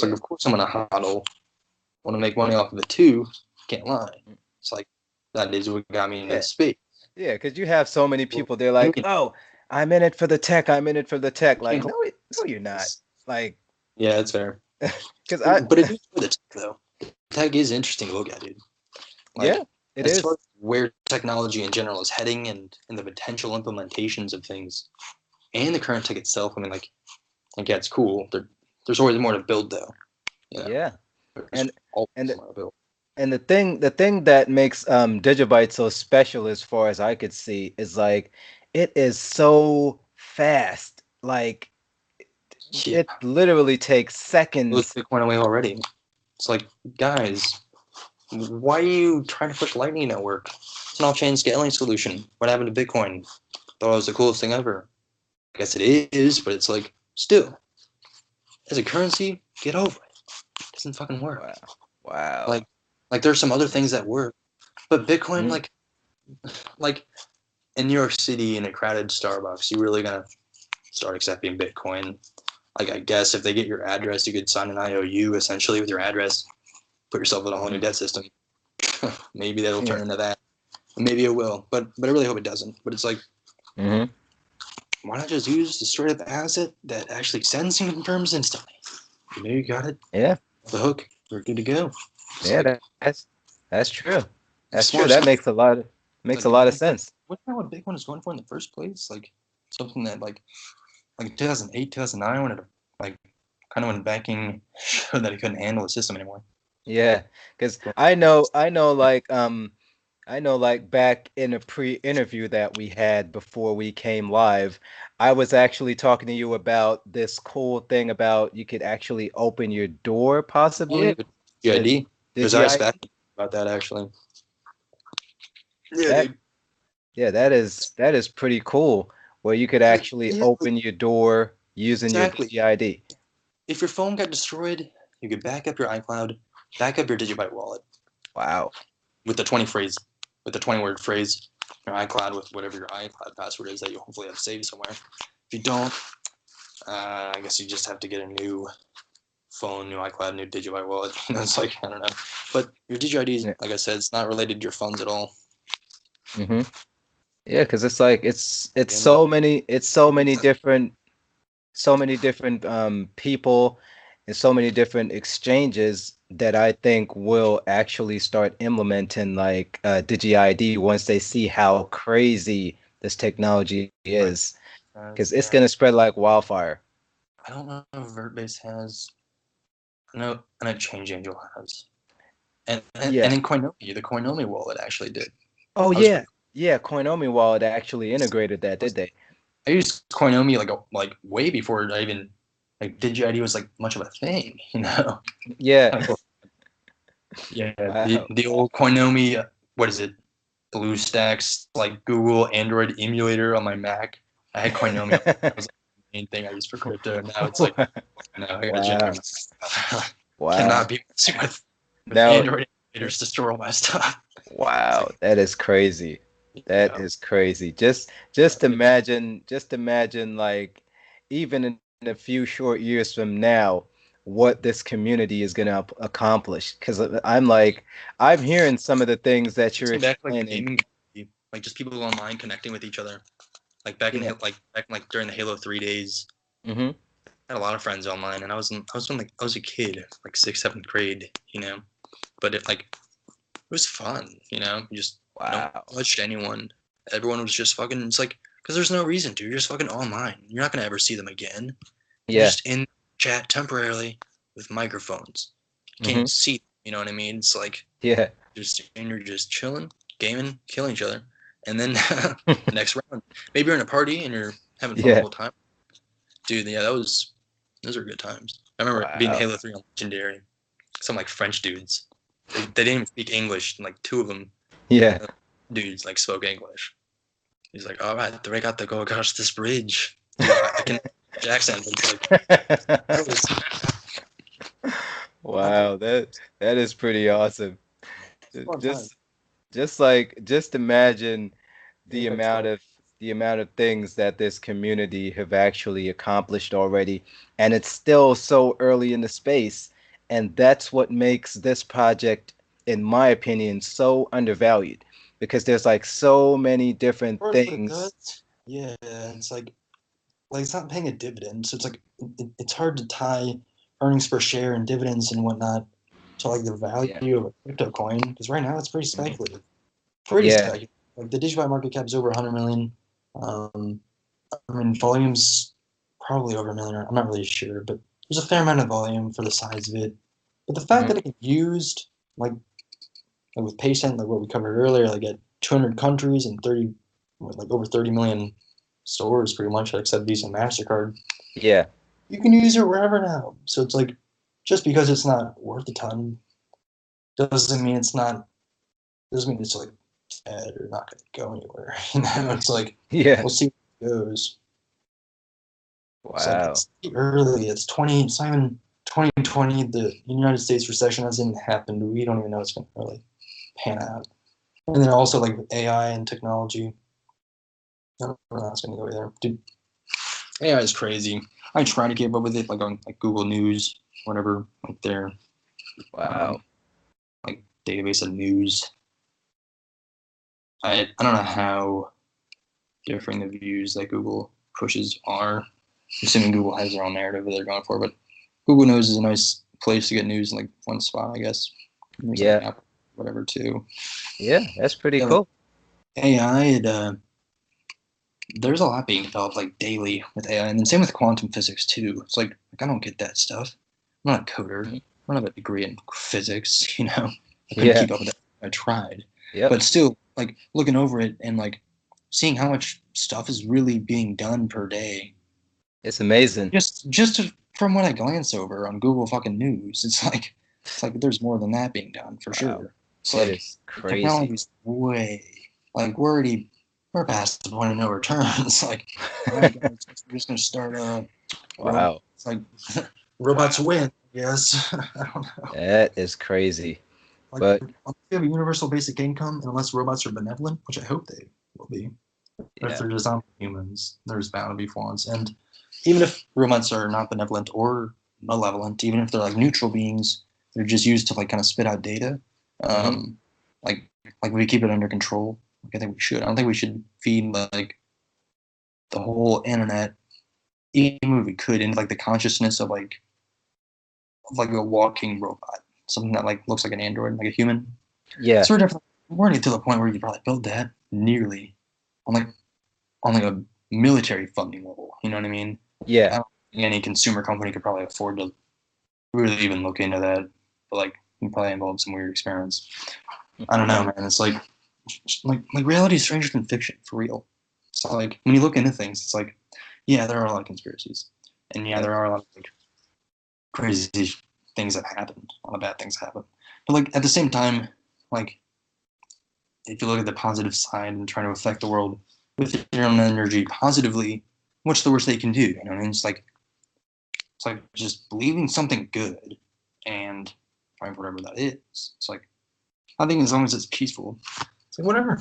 like Yeah. of course I'm gonna hodl. Want to make money off of it too. Can't lie. It's like that is what got me into Yeah. the space. Yeah, because you have so many Well, people, they're like, "Oh, I'm in it for the tech. I'm in it for the tech." you Like, can't no, go. no, you're not. Like, Yeah, it's fair. because But it is for the tech though. Tech is interesting to look at, dude. yeah, Like it as far is. as where technology in general is heading and the potential implementations of things and the current tech itself. I mean, like yeah, it's cool. There's always more to build though. You know, Yeah, there's and always and more to build. and the thing that makes Digibyte so special, as far as I could see, is like it is so fast. Like Yeah, it literally takes with seconds. Bitcoin away already. It's like, guys, why are you trying to push Lightning Network? It's an off-chain scaling solution. What happened to Bitcoin? Thought it was the coolest thing ever. I guess it is, but it's like, still, as a currency, get over it. It doesn't fucking work. Wow. Wow. Like there's some other things that work, but Bitcoin, Mhm. like in New York City in a crowded Starbucks, you really gonna start accepting Bitcoin. Like I guess if they get your address, you could sign an IOU essentially with your address, put yourself in a whole new Mhm. debt system. Maybe that'll Yeah. turn into that. Maybe it will, but I really hope it doesn't. But it's like, Hmm. why not just use the straight up asset that actually sends and confirms instantly? You know, you got it, Yeah. the hook, we're good to go. It's Yeah. like That's true. That's true. smart That stuff. makes Like, a lot of sense. what the hell what Bitcoin is going for in the first place? Like something that like 2008, 2009 when it like kind of when banking showed that it couldn't handle the system anymore. Yeah, because But I know like back in a pre-interview that we had before we came live, I was actually talking to you about this cool thing about you could actually open your door yeah, possibly. but The GID. Because I was Digi-ID. asking about that actually. Yeah, That dude. yeah, that is pretty cool where you could actually Yeah, open your door using your exactly. Digi-ID. If your phone got destroyed, you could back up your iCloud, back up your Digibyte wallet Wow. with the 20 phrase, with the 20 word phrase, your iCloud with whatever your iCloud password is that you hopefully have saved somewhere. If you don't, I guess you just have to get a new phone, new iCloud, new Digibyte wallet. It's like I don't know, but your Digi-ID, Yeah. like I said, it's not related to your funds at all. Hmm. Yeah, because it's like it's Again, so many so many different people and so many different exchanges that I think will actually start implementing like DigiID once they see how crazy this technology right? is, because it's Yeah, gonna spread like wildfire. I don't know if Vertbase has. I know Change Angel has, and Yeah. in Coinomi, the Coinomi wallet actually did. Oh I was yeah. pretty. Yeah. Coinomi Wallet actually integrated that, did they? I used Coinomi like way before I even like DigiID was like much of a thing, you know. Yeah. Like, yeah, the Wow. the old Coinomi, what is it? BlueStacks, like Google Android emulator on my Mac. I had Coinomi. That was like the main thing I used for crypto. Now it's like, no, I gotta change Wow. my Wow. cannot be messing with Now, Android emulators to store all my stuff. It's wow, like, that is crazy. That yeah, is crazy. Just imagine like even in a few short years from now, what this community is gonna accomplish. Because I'm like, I'm hearing some of the things that takes you're me back to, like the explaining. gaming community, like just people online connecting with each other. Like back in Yeah. back in during the Halo 3 days. Hmm. I had a lot of friends online, and I was a kid, like sixth, seventh grade, you know. But it was fun, you know. You just no one Wow. touched anyone. Everyone was just fucking. It's like because there's no reason to. You're just fucking online. You're not gonna ever see them again. You're Yeah. just in chat temporarily with microphones. You Hmm. can't see. You know what I mean? It's like Yeah. just and you're just chilling. gaming, killing each other, and then next round, maybe you're in a party and you're having fun the Yeah. whole time. Dude, yeah, those are good times. I remember being Wow. Halo 3 on Legendary. Some like French dudes. They didn't even speak English. And, like two of them Yeah. dudes like spoke English. He's like, all right, we got to go across this bridge. Dude, I can accent. It's like that was Wow, that is pretty awesome. fun time. Just imagine the Apex amount stuff. of the amount of things that this community have actually accomplished already, and it's still so early in the space, and that's what makes this project, in my opinion, so undervalued because there's like so many different Part of what it things. does, yeah, it's like it's not paying a dividend, so it's like it's hard to tie earnings per share and dividends and whatnot to like the Yeah. value of a crypto coin because right now it's pretty Mhm. speculative. Pretty Yeah. speculative. Like the Digibyte market cap is over 100 million. I mean, volume's probably over a million. I'm not really sure, but there's a fair amount of volume for the size of it. But the fact Mhm. that it can be used like with Paycent, like what we covered earlier, like at 200 countries and 30, like over 30 million stores, pretty much, except Visa and Mastercard. Yeah. You can use it wherever now. So it's like, just because it's not worth a ton doesn't mean it's not. Doesn't mean it's like dead or not going to go anywhere. It's like Yeah. we'll see how it goes. It's like Wow. it's early. It's 20. It's not even 2020. The United States recession hasn't even happened. We don't even know it's going to really pan out. And then also like with AI and technology, I don't know how it's going to go either. Dude, AI is crazy. I try to keep up with it, like on like Google News, whatever, like their Wow. um, like database of news. I don't know how differing the views that Google pushes are. Assuming Google has their own narrative that they're going for, but Google News is a nice place to get news in like one spot, I guess. There's like Yeah. Apple, whatever too. Yeah. That's pretty Yeah, like cool. AI, there's a lot being developed like daily with AI, and then same with quantum physics too. It's like I don't get that stuff. I'm not a coder. Mhm. I don't have a degree in physics. I couldn't Yeah. keep up with it. I tried, Yep. but still, like looking over it and like seeing how much stuff is really being done per day. It's amazing. From what I glance over on Google fucking News, it's like there's more than that being done for Wow. sure. It's That like is the crazy. technology's way like we're past the point of no return. It's like, all right, guys, we're just gonna start Wow. it's like robots win. Yes, I don't know. That is crazy. Like But unless we have a universal basic income, and unless robots are benevolent, which I hope they will be, but if yeah. they're designed for humans, there's bound to be flaws. And even if robots are not benevolent or malevolent, even if they're like neutral beings, they're just used to like kind of spit out data. Hmm. Um, like we keep it under control. Like I think we should. I don't think we should feed like the whole internet, even if we could, into like the consciousness of like a walking robot, something that like looks like an android, like a human. Yeah. So we're already to the point where you probably build that nearly on like a military funding level. You know what I mean? Yeah. I don't think any consumer company could probably afford to really even look into that. But like, you probably involve some weird experiments. I don't know, man. It's like reality is stranger than fiction for real. So like when you look into things, it's like, yeah, there are a lot of conspiracies, and yeah, Yep. there are a lot of like crazy things that happened, a lot of bad things happen. But like at the same time, like if you look at the positive side and trying to affect the world with your own energy positively, what's the worst they can do? You know what I mean? It's like just believing something good and trying whatever that is. It's like I think as long as it's peaceful, it's like whatever.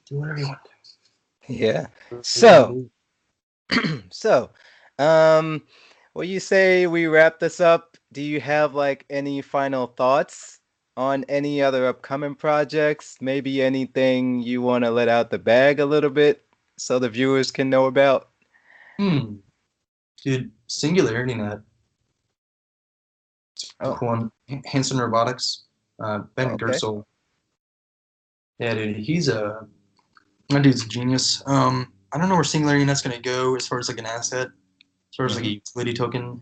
Do whatever you want Yeah. to. Whatever you want So, to do. so, um, will you say we wrap this up? Do you have like any final thoughts on any other upcoming projects? Maybe anything you want to let out the bag a little bit so the viewers can know about? Hmm. Dude, Singularity Net, Oh, cool one. Hanson Robotics, Ben okay. Gertzel. Yeah, dude, that dude's a genius. I don't know where Singularity Net's gonna go as far as like an asset, as far as like a Hmm. utility token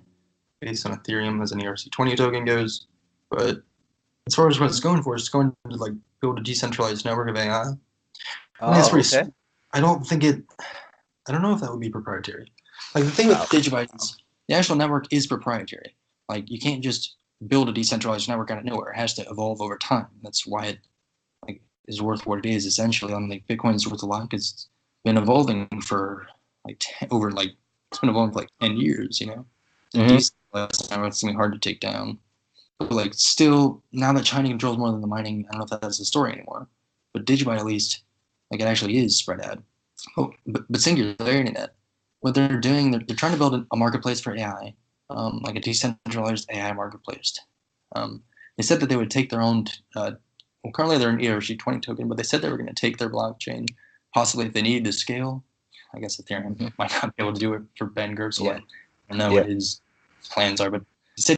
based on Ethereum as an ERC20 token goes, but as far as what it's going for, it's going to like build a decentralized network of AI. I think that's Oh, pretty okay. sweet. I don't think it. I don't know if that would be proprietary. Like the thing with Oh, Digibyte is the actual network is proprietary. Like you can't just build a decentralized network out of nowhere. It has to evolve over time. That's why it like is worth what it is essentially. I mean, like Bitcoin is worth a lot because it's been evolving for like over like it's been evolving for like 10 years. You know, it's a mm-hmm. decentralized network. It's gonna be hard to take down. But like still, now that China controls more than the mining, I don't know if that's the story anymore. But Digibyte at least, like it actually is spread out. Oh, but Singularity Net, what they're doing, they're trying to build a marketplace for AI, like a decentralized AI marketplace. They said that they would take their own. Well, currently they're an ERC20 token, but they said they were going to take their blockchain, possibly if they needed to scale. I guess Ethereum Mm-hmm. might not be able to do it for Ben Gertzel. Yeah, I don't know yeah. what his plans are, but they said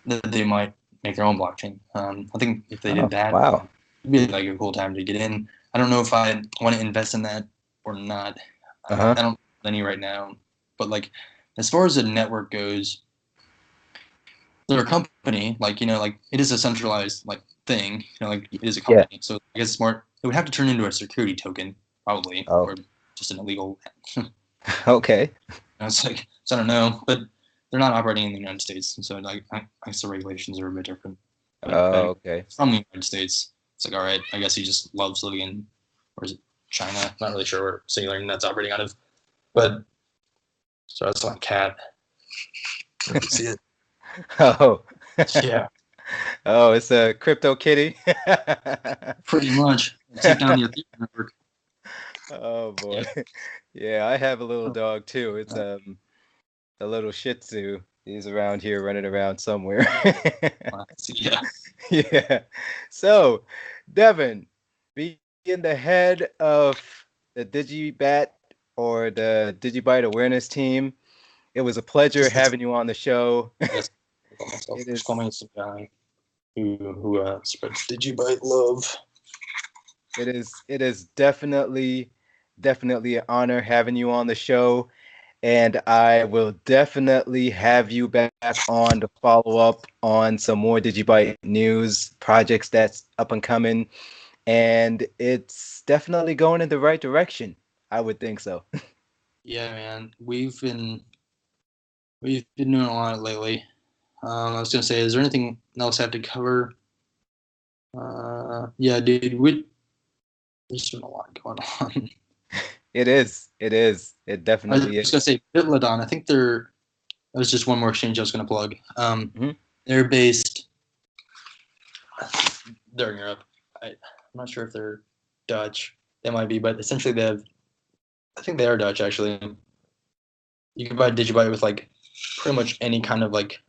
that they might make their own blockchain. I think if they Oh, did that, wow. it'd be like a cool time to get in. I don't know if I want to invest in that or not. I Uh-huh. don't have any right now, but like as far as the network goes, they're a company. Like like it is a centralized like thing. Like it is a Yeah. company. So I guess smart. It would have to turn into a security token probably, Oh, or just an illegal. okay. It's like so I don't know, but they're not operating in the United States, so like I guess the regulations are a bit different. But Oh, Ben okay. from the United States, it's like all right. I guess he just loves living in, or is it China? Not really sure where Singular Net's operating out of, but so that's on Cat. You can see it. Oh. Yeah, Oh, it's a crypto kitty. pretty much. Take down the Ethereum network. Oh boy. Yeah. Yeah, I have a little dog too. It's a little Shih Tzu. He's around here running around somewhere. Yeah. Yeah. So, Devon, being the head of the Digibat or the Digibyte awareness team, it was a pleasure Just having you on the show. I guess call myself. It Just call is me some guy who spreads Digibyte love. it is definitely an honor having you on the show. And I will definitely have you back on to follow up on some more Digibyte news projects that's up and coming. And it's definitely going in the right direction. I would think so. Yeah, man. We've been doing a lot lately. I was gonna say, is there anything else I have to cover? Yeah, dude. There's been a lot going on. It is. It is. It I was definitely just gonna is. say, Bitladon. I think they're. That was just one more exchange I was gonna plug. Hmm. They're based. They're in Europe. I'm not sure if they're Dutch. They might be, but essentially they have. I think they are Dutch actually. You can buy Digibyte with like pretty much any kind of like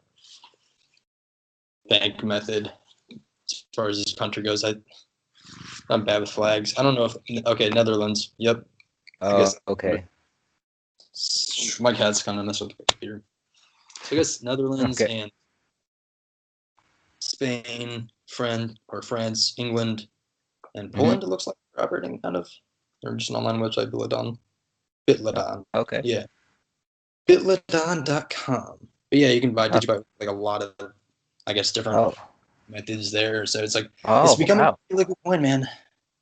bank method as far as this country goes. I'm bad with flags. I don't know if okay, Netherlands. Yep. I Oh, guess okay. my cat's kind of messing with the computer. So I guess Netherlands Okay. and Spain, France, England, and Hmm. Poland. It looks like they're operating kind of. They're just an online website, Bitladon. Oh, Bitladon. okay. Yeah, bitladon.com. But yeah, you can buy Oh, Digibyte with like a lot of, I guess, different oh, methods there. So it's like it's oh, becoming wow. a really good coin, man.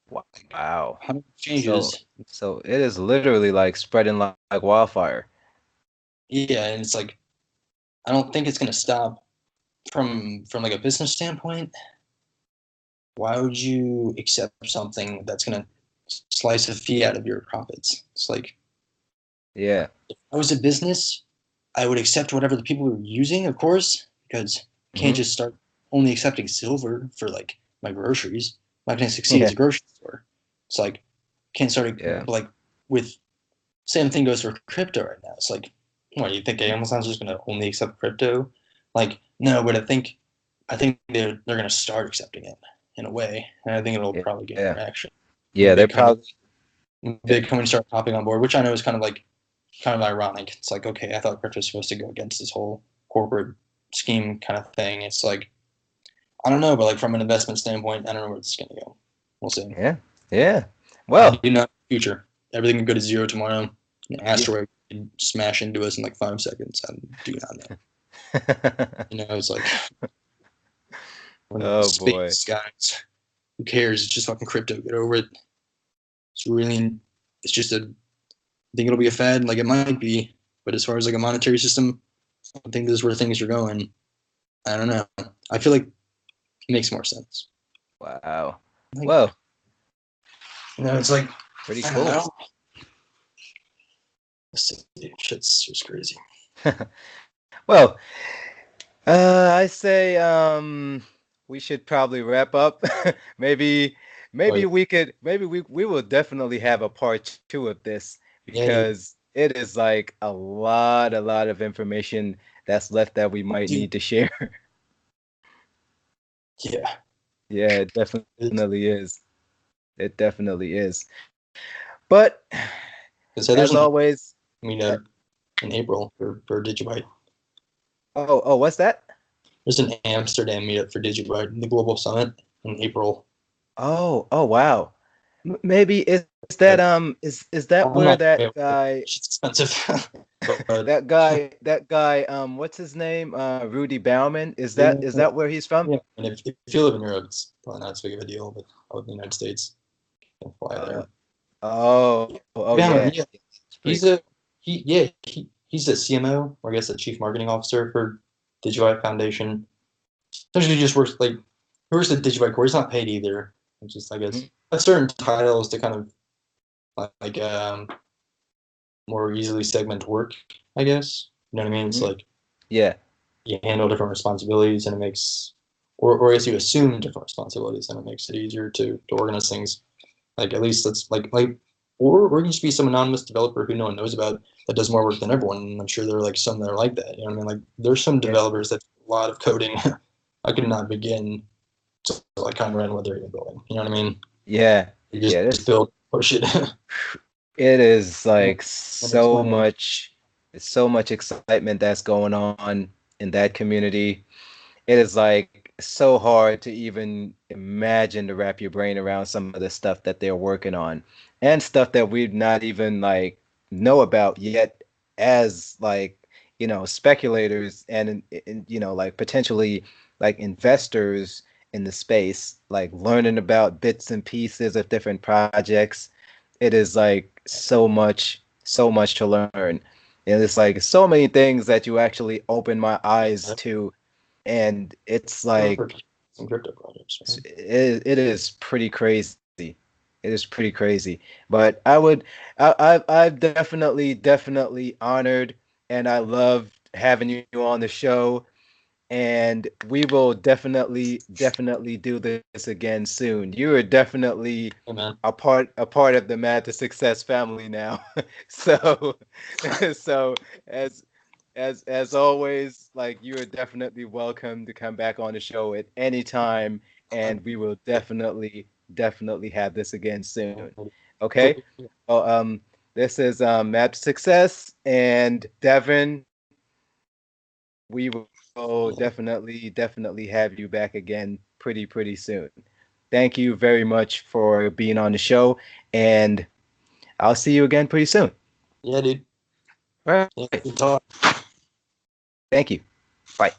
Like Wow. 100 So, exchanges. so it is literally like spreading like wildfire. Yeah, and it's like I don't think it's gonna stop from like a business standpoint. Why would you accept something that's gonna slice a fee out of your profits? It's like Yeah. if I was a business, I would accept whatever the people were using, of course, because I can't Hmm. just start only accepting silver for like my groceries. I'm not gonna succeed as Yeah. a grocery store. It's like can't start Yeah. like with same thing goes for crypto right now. It's like, what you think Amazon's just gonna only accept crypto? Like, no, but I think they're gonna start accepting it in a way, and I think it'll Yeah. probably gain Yeah. traction Yeah. when They're big probably. companies Yeah. start hopping on board, which I know is kind of ironic. It's like, okay, I thought crypto was supposed to go against this whole corporate scheme kind of thing. It's like I don't know, but like from an investment standpoint, I don't know where this is gonna go. We'll see. Yeah. Yeah. I Well. do not the future. Everything can go to zero tomorrow. An Yeah. asteroid can smash into us in like 5 seconds. I do not know. It's like When the Oh boy. space guys, who cares? It's just fucking crypto. Get over it. It's really, it's just a. I think it'll be a fad. Like it might be, but as far as like a monetary system, I think this is where things are going. I don't know. I feel like it makes more sense. Wow. Like, Well, it's like pretty I don't cool. know. Shit's just crazy. Well, I say we should probably wrap up. maybe maybe But we could maybe we will definitely have a part two of this yeah, dude, because it is like a lot of information that's left that we might dude, need to share. yeah. Yeah, it It's, definitely is. It definitely is. But so there's as an always, uh, meetup in April for Digibyte. oh, what's that? There's an Amsterdam meetup for Digibyte, the global summit in April. Oh, wow. Maybe is that But is that I'm where not that aware. guy It's expensive. But that guy what's his name? Rudy Bauman? Is yeah, that where he's from? yeah. And if you live in Europe, it's probably not as big of a deal. But I live in the United States, you can fly Uh, there. oh Yeah, yeah. yeah. It's pretty He's cool. a he's a CMO, or I guess a chief marketing officer for Digibyte Foundation. Essentially, he just works like he works at Digibyte Core. He's not paid either. It's just I guess Mhm. a certain titles to kind of like more easily segment work. I guess you know what I mean. It's Mhm. like Yeah. you handle different responsibilities, and it makes or I guess you assume different responsibilities, and it makes it easier to organize things. Like at least that's like or you can just be some anonymous developer who no one knows about that does more work than everyone. And I'm sure there are like some that are like that. You know what I mean? Like there's some Yeah. developers that do a lot of coding. I could not begin to like comprehend what they're even building. You know what I mean? Yeah. You Yeah. just build push it. It is Yeah, like that makes so money. much, so much excitement that's going on in that community. It is like so hard to even imagine to wrap your brain around some of the stuff that they're working on and stuff that we've not even like know about yet as like, speculators and like potentially like investors in the space, like learning about bits and pieces of different projects. It is like so much to learn. And it's like so many things that you actually open my eyes to, and it's For like some crypto projects, right? it is pretty crazy. It is pretty crazy. But I've definitely honored, and I love having you on the show, and we will definitely do this again soon. You are definitely Hey man, a part of the Mad to Success family now. So so as as always, like you are definitely welcome to come back on the show at any time, and we will definitely have this again soon. Okay? Well, this is Map Success and Devon. We will definitely have you back again pretty soon. Thank you very much for being on the show, and I'll see you again pretty soon. yeah, dude. All Yeah, right. good talk. Thank you. Bye.